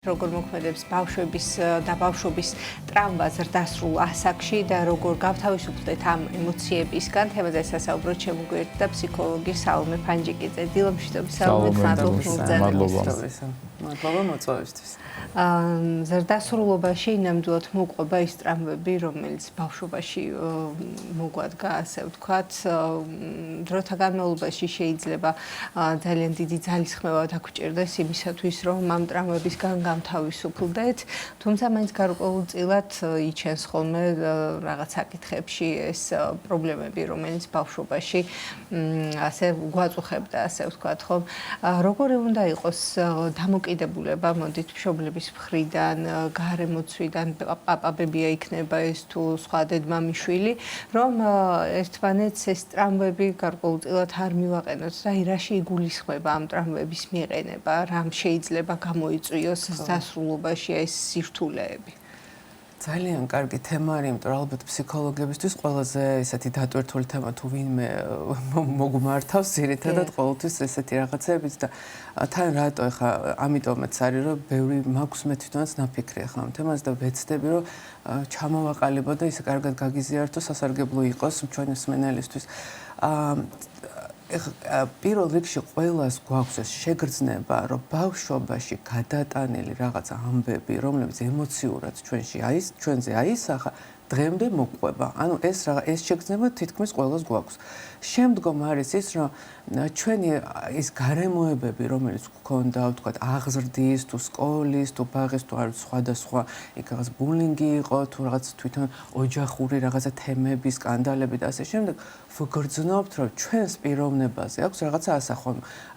როგორ მოქმედებს ბავშვების და ბავშვობის ტრავმა ზრდასრულ ასაკში და როგორ გავთავისუფლდეთ ამ ემოციებისგან. თემაზე სასაუბროთ შემოგვიერთდა ფსიქოლოგი სალომე ფანჯიკიძე. დილომშვიდობის სალომე, მადლობა მოწვევისთვის. ზრდასრულობაში ნამდვილად მოყვება ის ტრავმები, რომელიც ბავშვობაში მოგვადგა, ასე ვთქვათ. დროთა განმავლობაში შეიძლება ძალიან დიდი ძალისხმევა დაგჭირდეს იმისათვის, რომ ამ ტრავმებისგან გამთავისუფლდეთ, თუმცა მაინც გარკვეულწილად იჩენს ხოლმე რაღაც საკითხებში ეს პრობლემები, რომელიც ბავშვობაში ასე გვაწუხებდა, ასე ვთქვათ, ხომ? როგორი უნდა იყოს დამოკიდებულება, მოდით მშობლების მხრიდან, გარემოცვიდან, პაპა ბებია იქნება ეს თუ სხვა დედმამიშვილი, რომ ერთმანეთს ეს ტრავმები გარკვეულწილად არ მივაყენოთ და რაში იგულისხმება ამ ტრავმების მიყენება, რამ შეიძლება გამოიწვიოს ზრდასრულობაში ეს სირთულეები. ძალიან კარგი თემა არის, იმიტომ რომ ალბათ ფსიქოლოგებისთვის ყველაზე ესეთი დატვირთული თემა თუ ვინმე მოგმართავს ძირითადად ყოველთვის ესეთი რაღაცებიც და თან რატო ხა ამიტომაც არის რომ ბევრი მაქვს მე თვითონაც ნაფიქრი ხა ამ თემაზე და ვეცდები რომ ჩამოვაყალიბო და ისე კარგად გაგიზიარდო სასარგებლო იყოს ჩვენი მსმენელისთვის. პირველ რიგში ყველას გვაქვს ეს შეგრძნება, რომ ბავშვობაში გადატანილი რაღაცა ამბები, რომლებიც ემოციურად ჩვენზე აისახა, დღემდე მოყვება. ანუ ეს შეგრძნება თითქმის ყველას გვაქვს. შემდგომ არის ის, რომ ჩვენი ის გარემოებები, რომელიც გვქონდა, ვთქვათ, აღზრდის, თუ სკოლის, თუ ბაღის, თუ არის სხვადასხვა, იქ რაღაც ბულინგი იყო, თუ რაღაც თვითონ ოჯახური რაღაცა თემები, სკანდალები და ასე შემდეგ, ვგრძნობთ, რომ ჩვენს პიროვნებაზე აქვს რაღაცა ასახვა.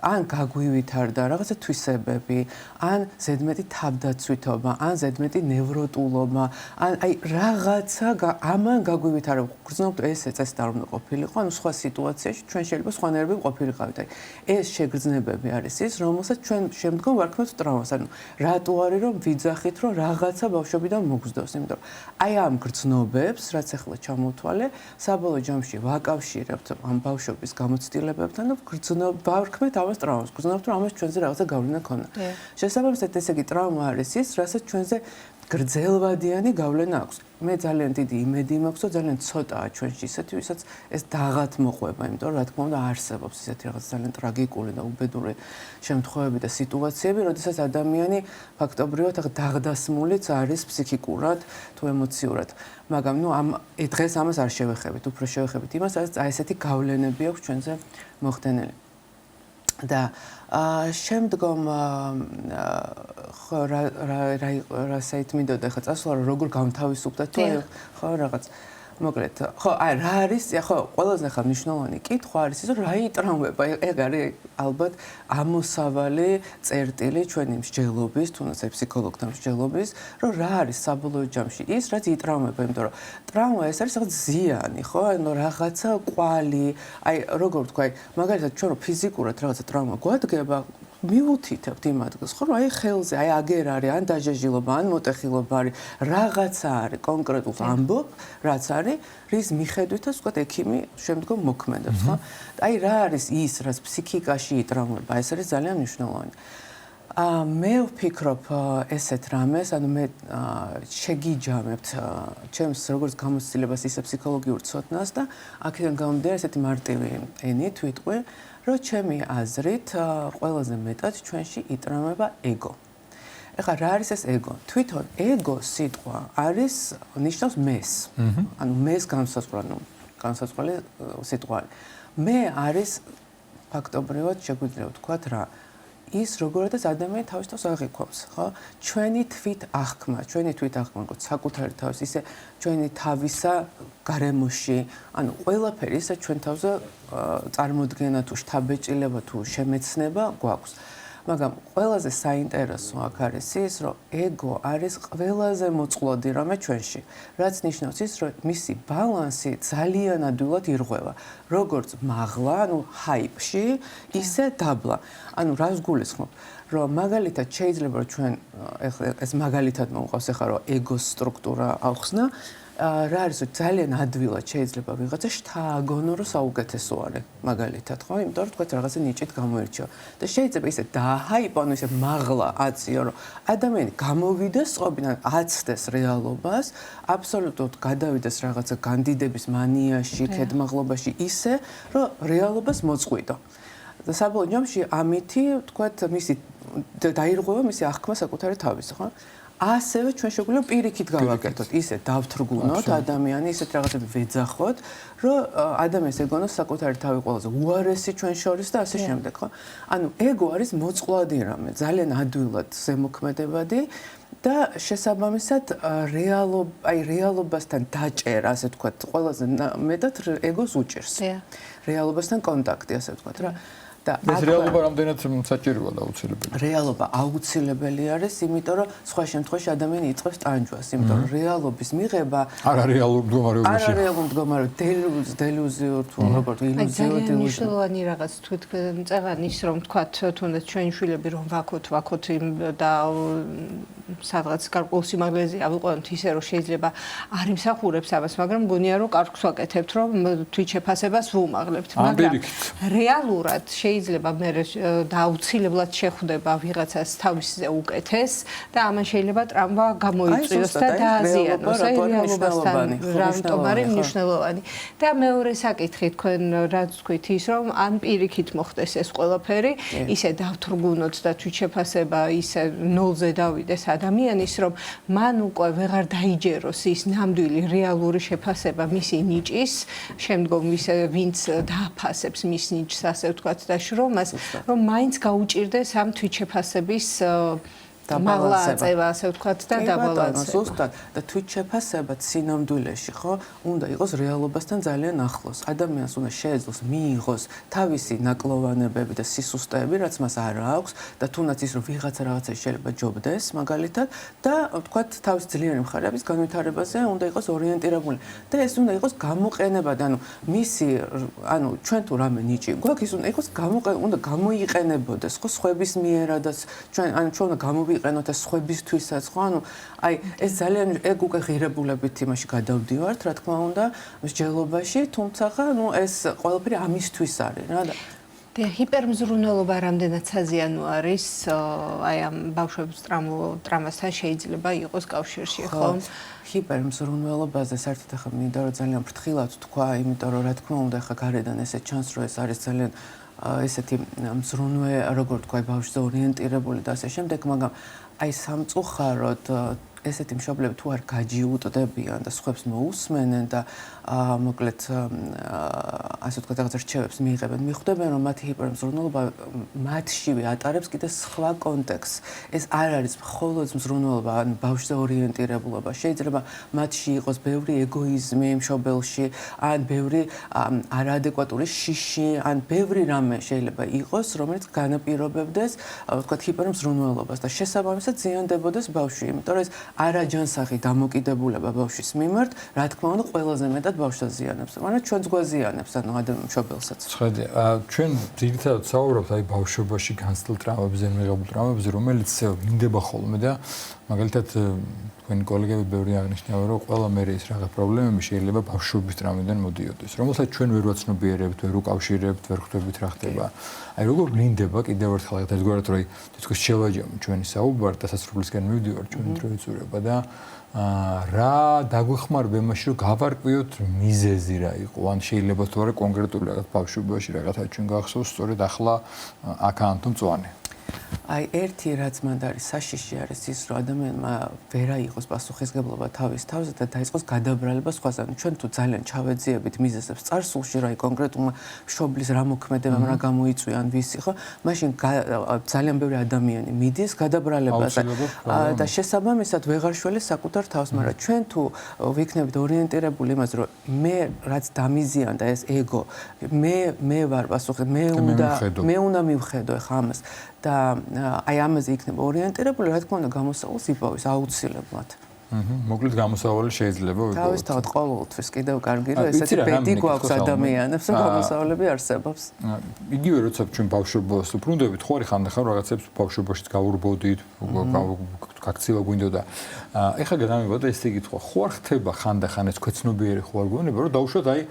ან გაგვივითარდა რაღაცა თვისებები, ან ზედმეტი თავდაცვითობა, ან ზედმეტი ნევროტულობა, ან აი რაღაცა ამან გაგვივითარდა. ვგრძნობთ ეს ეწესდა არ უნდა ყოფილიყო, ანუ სხვა სიტუაციაში ჩვენ შეიძლება სხვანაირები ყოფილიყავით. აი ეს შეგრძნებები არის ის, რომელსაც ჩვენ შემდგომ ვარქმევთ ტრავმას. ანუ რატო არის რომ ვიძახით, რომ რაღაცა ბავშვობიდან მოგზდოს, იმიტომ რომ აი ამ გრძნობებს, რაც ახლა ჩამოვთვალე, საბოლოო ჯამში ვაკავშირებთ ამ ბავშვობის გამოცდილებებთან და ვარქმევთ ამას ტრავმას. გრძნობთ, რომ ამას ჩვენზე რაღაცა გავლენა ქონდა. შესაბამისად, ესე იგი ტრავმა არის ის, რასაც ჩვენზე გრძელვადიანი გავლენა აქვს. მე ძალიან დიდი იმედი მაქვს, რომ ძალიან ცოტაა ჩვენში ისეთი, ვისაც ეს დაღად მოყვება, იმიტომ რომ რა თქმა უნდა არსებობს ისეთი რაღაც ძალიან ტრაგიკული და უბედური შემთხვევები და სიტუაციები, როდესაც ადამიანი ფაქტობრივად დაღდასმულიც არის ფსიქიკურად თუ ემოციურად. მაგრამ დღეს ამას არ შევეხებით, უფრო შევეხებით იმას, რაც ესეთი გავლენები აქვს ჩვენზე მოხდენილი. და შემდგომ ხო რა საით მინდოდა ხა წასვლა როგორ გამთავისუფლდა თუ ხო რაღაც მოკლედ ხო აი რა არის ხო ყველაზე ხა მნიშვნელოვანი კითხვა არის ის რომ რა იტრამვება ეგ არის ალბათ ამოსავალი წერტილი ჩვენი მსჯელობის თუნდაც ფსიქოლოგთან მსჯელობის რომ რა არის საბოლოო ჯამში ის რაც იტრამვება იმიტომ რომ ტრავმა ეს არის რაღაც ზიანი ხო ანუ რაღაცა კვალი აი როგორ ვთქვა აი მაგალითად ჩვენ რომ ფიზიკურად რაღაცა ტრავმა გვადგება მივუთითებთ იმ ადგილს, ხო, აი ხელზე, აი აგერ არის, ან დაჟაჟილობა, ან მოტეხილობა არის, რაღაცა არის კონკრეტულ ამბობ, რაც არის, რის მიხედვითაც, ვთქვათ, ექიმი შემდგომ მოქმედებს, ხო? აი რა არის ის, რაც ფსიქიკაში იტრამვება, ეს არის ძალიან მნიშვნელოვანი. მე ვფიქრობ ესეთ რამეს, ანუ მე შეგიჯამებთ ჩემს როგორც გამოცდილებას, ისე ფსიქოლოგიურ ცოდნას და აქედან გამომდინარე ესეთი მარტივი ენით ვიტყვი, რომ ჩემი აზრით ყველაზე მეტად ჩვენში იტრამვება ეგო. ეხლა რა არის ეს ეგო? თვითონ ეგო სიტყვა არის ნიშნავს მეს. ანუ მეს განსაზღვრელი სიტყვა. მე არის ფაქტობრივად შეგვიძლია ვთქვათ რა ის როგორადაც ადამიანი თავის თავს აღიქვამს, ხო? ჩვენი თვით აღქმა, როგორც საკუთარი თავის, ისე ჩვენი თავისა გარემოში, ანუ ყველაფერი ისე ჩვენ თავზე წარმოდგენა თუ შთაბეჭდილება თუ შემეცნება გვაქვს. მაგრამ ყველაზე საინტერესო აქ არის ის, რომ ეგო არის ყველაზე მოწყვლადი რამე ჩვენში, რაც ნიშნავს ის, რომ მისი ბალანსი ძალიან ადვილად ირღვევა, როგორც მაღლა, ანუ ჰაიპში, ისე დაბლა. ანუ რას გულისხმობ? რომ მაგალითად შეიძლება რომ ჩვენ ეს მაგალითად მოვყავს ახლა რომ ეგოს სტრუქტურა ახსნა რა არის ძალიან ადვილად შეიძლება ვიღაცა შთააგონო რომ საუკეთესო არის მაგალითად ხო იმიტომ რომ თქვა რაღაცა ნიჭით გამოირჩევა და შეიძლება ისე დააჰაიპონო ისე მაღლა აციო რომ ადამიანი გამოვიდეს წყობიდან აცდეს რეალობას აბსოლუტურად გადავიდეს რაღაცა განდიდების მანიაში ქედმაღლობაში ისე რომ რეალობას მოწყვიტო და საბოლოო ჯამში ამითი თქვა მისი დაირღვევა მისი აღქმა საკუთარი თავის ხო ასევე ჩვენ შეგვიძლია პირიქით გავაკეთოთ, ისე დავთრგუნოთ ადამიანი, ისეთ რაღაცები ვეძახოთ, რომ ადამიანს ეგონოს საკუთარი თავი ყველაზე უარესი ჩვენ შორის და ასე შემდეგ, ხო? ანუ ეგო არის მოწყვლადი რამე, ძალიან ადვილად ზემოქმედებადი და შესაბამისად რეალობასთან დაჭერა, ასე ვთქვათ, ყველაზე მეტად ეგოს უჭერს. რეალობასთან კონტაქტი, ასე ვთქვათ რა. და ეს რეალობა რამდენად საჭიროა და აუცილებელი. რეალობა აუცილებელი არის, იმიტომ რომ სხვა შემთხვევაში ადამიანი იწყებს ტანჯვას, იმიტომ რომ რეალობის მიღება არარეალურ მდგომარეობაში. არარეალურ მდგომარეობაში, დელუზიურ თუ როგორ ილუზიურ მნიშვნელოვანი რაღაც თვითონ წევანი ის რომ თქვათ თუნდაც ჩვენი შვილები რომ ვაქოთ და სადღაც გარკვეულ სიმაღლეზე ავიყვანოთ ისე რომ შეიძლება არ იმსახურებს ამას, მაგრამ მგონია რომ კარგს ვაკეთებთ რომ თვით შეფასებას ვუმაღლებთ, მაგრამ რეალურად შეიძლება მე დაუცილებლად შეხვდება ვიღაცას თავისზე უკეთეს და ამან შეიძლება ტრამვა გამოიწვიოს და დააზიანოს. აი რეალობასთან რამტომ არის მნიშვნელოვანი. და მეორე საკითხი თქვენ რაც თქვით ის რომ ან პირიქით მოხდეს ეს ყველაფერი, ისე დავთრგუნოთ და თვით შეფასება ისე ნოლზე დავიდეს ადამიანის რომ მან უკვე ვეღარ დაიჯეროს ის ნამდვილი რეალური შეფასება მისი ნიჭის, შემდგომ ისე ვინც დააფასებს მის ნიჭს ასე ვთქვათ და შრომას რომ მაინც გაუჭირდეს ამ თვითშეფასების მაღლა აწევა ასე ვთქვათ და დაბალანსება. ზუსტად და თვითშეფასება სინამდვილეში ხო უნდა იყოს რეალობასთან ძალიან ახლოს. ადამიანს უნდა შეეძლოს მიიღოს თავისი ნაკლოვანებები და სისუსტეები, რაც მას არ აქვს და თუნდაც ის რომ ვიღაცა რაღაცა შეიძლება ჯობდეს მაგალითად და ვთქვათ თავის ძლიერი მხარეების განვითარებაზე უნდა იყოს ორიენტირებული და ეს უნდა იყოს გამოყენებადი, ანუ ჩვენ თუ რამე ნიჭი გვაქვს ის უნდა იყოს უნდა გამოიყენებოდეს ხო სხვების მიერადაც ჩვენ უნდა გამოვიყენოთ ეს სხვებისთვისაც ხო ანუ აი ეს ძალიან ეგ უკვე ღირებულებით იმაში გადავდივართ რა თქმა უნდა მსჯელობაში თუმცა ნუ ეს ყველაფერი ამისთვის არის რა და ჰიპერმზრუნველობა რამდენად საზიანო არის აი ამ ბავშვების ტრამვასთან შეიძლება იყოს კავშირში ხო ჰიპერმზრუნველობაზე საერთოდ ახლა მინდა რომ ძალიან ფრთხილად თქვა იმიტომ რომ რა თქმა უნდა ახლა გარედან ესე ჩანს რომ ეს არის ძალიან ესეთი მზრუნვე როგორ თქვა ბავშვზე ორიენტირებული და ასე შემდეგ მაგრამ აი სამწუხაროდ ესეთი მშობლები თუ არ გაჯიუტდებიან და სხვებს მოусმენენ და მოკლედ ასე ვთქვათ რაღაც რჩევებს მიიღებენ მიხვდებიან რომ მათი ჰიპერმზრუნველობა მათშივე ატარებს კიდე სხვა კონტექსტს ეს არ არის მხოლოდ მზრუნველობა ან ბავშვზე ორიენტირებულობა შეიძლება მათში იყოს ბევრი ეგოიზმი მშობელში ან ბევრი არაადეკვატური შიში ან ბევრი რამე შეიძლება იყოს რომელიც განაპირობებდეს ვთქვათ ჰიპერმზრუნველობას და შესაბამისად ზიანდებოდეს ბავშვი იმიტომ რომ ეს არაჯანსაღი დამოკიდებულება ბავშვის მიმართ, რა თქმა უნდა, ყველაზე მეტად ბავშვს აზიანებს, მაგრამ ჩვენც გვაზიანებს, ანუ მშობელსაც. ხედე, ჩვენ ძირითადად საუბრობთ აი ბავშვობაში განცდილ ტრამვებზე, მიღებულ ტრამვებზე, რომელიც მინდება ხოლმე და მაგალითად თქვენი კოლეგები ბევრი აღნიშნავენ, რომ ყველა მერე ის რაღაც პრობლემები შეიძლება ბავშვობის ტრამვიდან მოდიოდეს, რომელსაც ჩვენ ვერ ვაცნობიერებთ, ვერ უკავშირებთ, ვერ ხვდებით რა ხდება. აი როგორ მინდება კიდევ ერთხელ ერთგვარად რომ თითქოს შევაჯამოთ ჩვენი საუბარი და სასრულისკენ მივდივართ ჩვენი დრო იწურება და რა დაგვეხმარება იმაში რომ გავარკვიოთ მიზეზი რა იყო ან შეიძლება თუ არა კონკრეტული რაღაც ბავშვობაში რაღაცა ჩვენ გახსოვს სწორედ ახლა აქანტო მწვანე აი ერთი რაც მანდ არის საშიში არის ის რომ ადამიანმა ვერ აიღოს პასუხისგებლობა თავის თავზე და დაიწყოს გადაბრალება სხვაზე. ჩვენ თუ ძალიან ჩავეძიებით მიზეზებს წარსულში რა კონკრეტულმა მშობლის რა მოქმედებამ რა გამოიწვია ან ვისი ხო მაშინ ძალიან ბევრი ადამიანი მიდის გადაბრალებაზე და შესაბამისად ვეღარ შველეს საკუთარ თავს, მაგრამ ჩვენ თუ ვიქნებით ორიენტირებული იმაზე რომ მე რაც დამიზიანდა ეს ეგო მე ვარ პასუხი მე უნდა მივხედო ხა ამას და აი ამაზე იქნება ორიენტირებული, რა თქმა უნდა, გამოსავალს იპოვის აუცილებლად. მოკლედ გამოსავალი შეიძლება ვიყო. თავისთავად ყოველთვის კიდევ კარგი რომ ესეთი ბედი გვაქვს ადამიანებს, რომ გამოსავლები არსებობს. იგივე როცა ჩვენ ბავშვობას ვბრუნდებით, ხო არის ხანდახან რაღაცებს ბავშვობაშიც გავურბოდით, გაქცილა გვინდოდა. ეხლა გადამიბოდა ესე კითხვა, ხო არ ხდება ხანდახან ეს ქვეცნობიერი ხო არ გვეუბნება, რომ დაუშვათ აი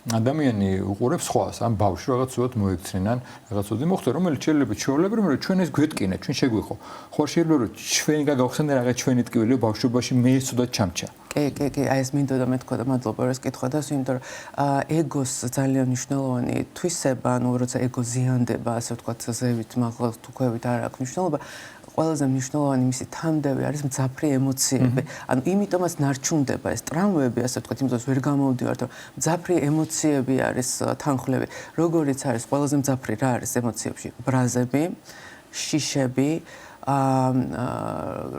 ადამიანი უყურებს სხვას, ან ბავშვი რაღაც უად მოიქცნენ, რაღაც უდი მოხდა, რომელიც შეიძლება ჩვეულებრივ რომ ჩვენ ეს გვეტკინა, ჩვენ შეგვიხო. ხო არ შეიძლება რომ ჩვენი გავხსენდა რაღაც ჩვენი ტკივილი ბავშვობაში მე ცუდად ჩამჩა. კი, აი ეს მინდოდა მეთქვა და მადლობა რომ ეს კითხვა და იმიტომ რომ ეგოს ძალიან მნიშვნელოვანი თვისება, ანუ როცა ეგო ზიანდება, ასე ვთქვათ, ზევით, მაღლა თუქვებით არ აქვს მნიშვნელობა. ყველაზე მნიშვნელოვანი მისი თანმდევი არის მძაფრი ემოციები. ანუ იმიტომაც ნარჩუნდება ეს ტრამვები, ასე ვთქვათ, იმიტომ რომ ვერ გამოვდივართ, რომ მძაფრი ემოციები არის თანხლები. როგორიც არის ყველაზე მძაფრი რა არის ემოციებში? ბრაზები, შიშები,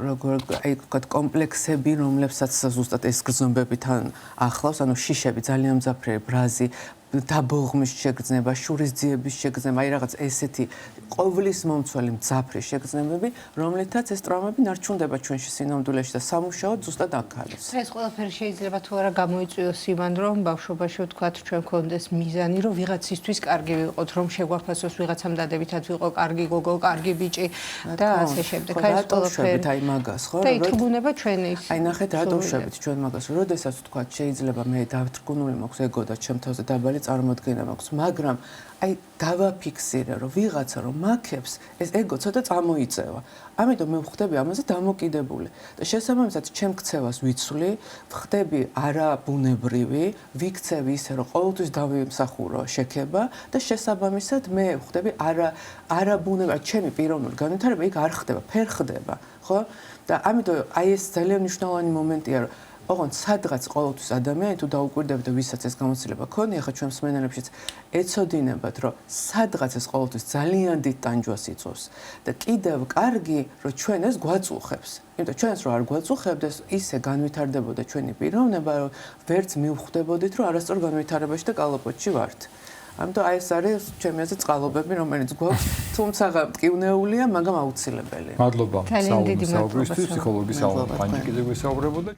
როგორ აი ვთქვათ კომპლექსები, რომლებსაც ზუსტად ეს გრძნობებთან ახლავს, ანუ შიშები ძალიან მძაფრი, ბრაზი, დაბოღმის შეგრძნება, შურისძიების შეგრძნება, აი რაღაც ესეთი ყოვლის მომცველი მძაფრი შეგრძნებები, რომლითაც ეს ტრამვები ნარჩუნდება ჩვენში სინამდვილეში და სამუშაოდ ზუსტად აქ არის. ეს ყველაფერი შეიძლება თუ არა გამოიწვიოს იმან, რომ ბავშვობაში ვთქვათ ჩვენ გქონდეს მიზანი, რომ ვიღაცისთვის კარგი ვიყოთ, რომ შეგვაფასოს ვიღაცამ დადებითად ვიყო, კარგი გოგო, კარგი ბიჭი და ასე შემდეგ. აი ეს ყველაფერი აი მაგას ხო? და ითრგუნება ჩვენი. აი ნახეთ რატო ვშვებით ჩვენ მაგას, როდესაც ვთქვათ შეიძლება მე დავრთგუნული მაქვს ეგო და ჩემ თავზე დაბალი წარმოდგენა მაქვს, მაგრამ აი დავაფიქსირე რომ ვიღაცა რომ მაქებს ეს ეგო ცოტა წამოიწევა. ამიტომ მე ვხდები ამაზე დამოკიდებული და შესაბამისად ჩემ ქცევას ვიცვლი, ვხდები არაბუნებრივი, ვიქცევი ისე რომ ყოველთვის დავიმსახურო შექება და შესაბამისად მე ვხდები არაბუნებრივი, ჩემი პიროვნული განვითარება იქ არ ხდება, ფერ ხდება, ხო? და ამიტომ აი ეს ძალიან მნიშვნელოვანი მომენტია რომ ოღონდ სადღაც ყოველთვის ადამიანი თუ დაუკვირდებით და ვისაც ეს გამოცდილება ქონია, ხა ჩვენ მსმენელებშიც ეცოდინებათ, რომ სადღაც ეს ყოველთვის ძალიან დიდ ტანჯვას იწვევს და კიდევ კარგი, რომ ჩვენ ეს გვაწუხებს. იმიტომ ჩვენს რო არ გვაწუხებდეს, ისე განვითარდებოდა ჩვენი პიროვნება, რომ ვერც მივხვდებოდით, რომ არასწორ განვითარებაში და კალაპოტში ვართ. ამიტომ აი ეს არის ჩემი აზრით წყალობები, რომელიც გვაქვს, თუმცა მტკივნეულია, მაგრამ აუცილებელია. მადლობა. საუბრისთვის, ფსიქოლოგის საუბარი, პანჯიკიძე გვისაუბრებოდა.